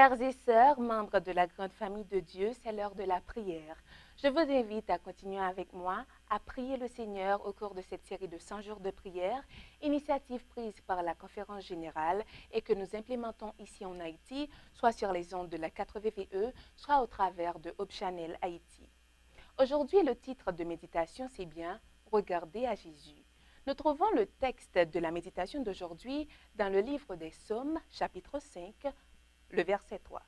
Frères et sœurs, membres de la grande famille de Dieu, c'est l'heure de la prière. Je vous invite à continuer avec moi à prier le Seigneur au cours de cette série de 100 jours de prière, initiative prise par la Conférence générale et que nous implémentons ici en Haïti, soit sur les ondes de la 4VVE, soit au travers de Hope Channel Haïti. Aujourd'hui, le titre de méditation, c'est bien « Regardez à Jésus ». Nous trouvons le texte de la méditation d'aujourd'hui dans le livre des Psaumes, chapitre 5, le verset 3.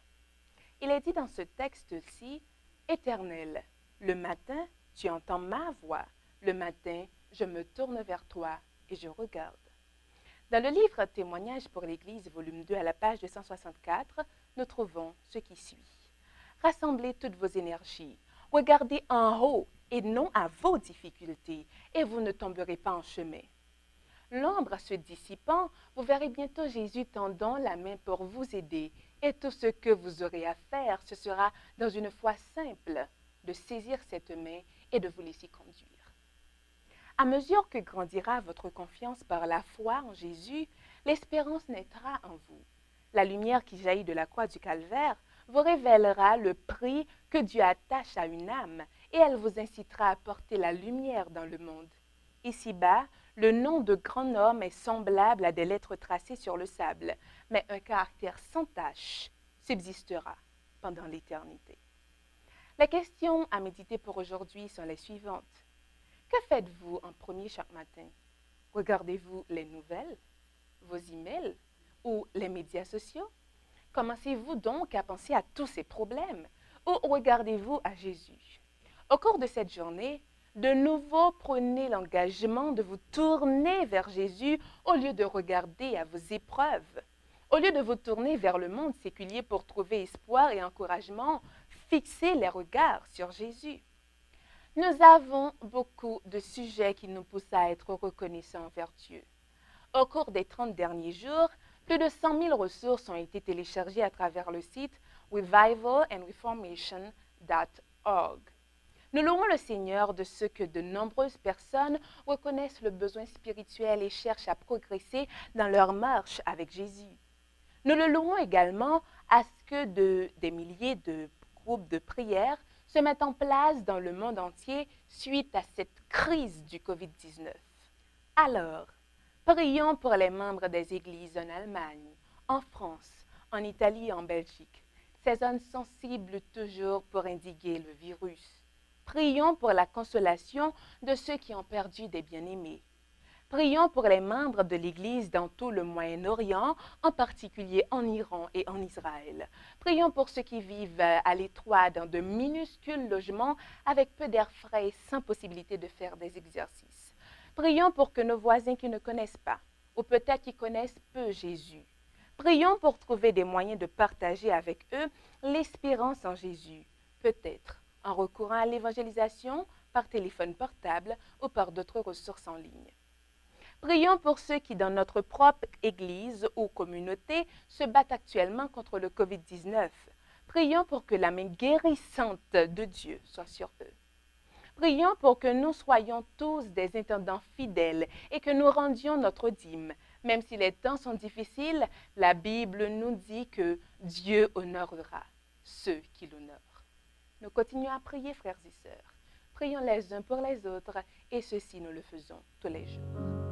Il est dit dans ce texte-ci, « Éternel, le matin, tu entends ma voix. Le matin, je me tourne vers toi et je regarde. » Dans le livre Témoignages pour l'Église, volume 2, à la page 264, nous trouvons ce qui suit. « Rassemblez toutes vos énergies. Regardez en haut et non à vos difficultés, et vous ne tomberez pas en chemin. » L'ombre se dissipant, vous verrez bientôt Jésus tendant la main pour vous aider. Et tout ce que vous aurez à faire, ce sera, dans une foi simple, de saisir cette main et de vous laisser conduire. À mesure que grandira votre confiance par la foi en Jésus, l'espérance naîtra en vous. La lumière qui jaillit de la croix du Calvaire vous révélera le prix que Dieu attache à une âme et elle vous incitera à porter la lumière dans le monde. Ici-bas, le nom de grand homme est semblable à des lettres tracées sur le sable, mais un caractère sans tache subsistera pendant l'éternité. Les questions à méditer pour aujourd'hui sont les suivantes. Que faites-vous en premier chaque matin? Regardez-vous les nouvelles, vos emails ou les médias sociaux? Commencez-vous donc à penser à tous ces problèmes ou regardez-vous à Jésus? Au cours de cette journée, de nouveau prenez l'engagement de vous tourner vers Jésus au lieu de regarder à vos épreuves. Au lieu de vous tourner vers le monde séculier pour trouver espoir et encouragement, fixez les regards sur Jésus. Nous avons beaucoup de sujets qui nous poussent à être reconnaissants envers Dieu. Au cours des 30 derniers jours, plus de 100 000 ressources ont été téléchargées à travers le site revivalandreformation.org. Nous louons le Seigneur de ce que de nombreuses personnes reconnaissent le besoin spirituel et cherchent à progresser dans leur marche avec Jésus. Nous le louons également à ce que des milliers de groupes de prière se mettent en place dans le monde entier suite à cette crise du COVID-19. Alors, prions pour les membres des églises en Allemagne, en France, en Italie et en Belgique, ces zones sensibles toujours pour endiguer le virus. Prions pour la consolation de ceux qui ont perdu des bien-aimés. Prions pour les membres de l'Église dans tout le Moyen-Orient, en particulier en Iran et en Israël. Prions pour ceux qui vivent à l'étroit dans de minuscules logements avec peu d'air frais et sans possibilité de faire des exercices. Prions pour que nos voisins qui ne connaissent pas, ou peut-être qui connaissent peu Jésus. Prions pour trouver des moyens de partager avec eux l'espérance en Jésus, peut-être en recourant à l'évangélisation par téléphone portable ou par d'autres ressources en ligne. Prions pour ceux qui, dans notre propre Église ou communauté, se battent actuellement contre le COVID-19. Prions pour que la main guérissante de Dieu soit sur eux. Prions pour que nous soyons tous des intendants fidèles et que nous rendions notre dîme. Même si les temps sont difficiles, la Bible nous dit que Dieu honorera ceux qui l'honorent. Nous continuons à prier, frères et sœurs. Prions les uns pour les autres et ceci nous le faisons tous les jours.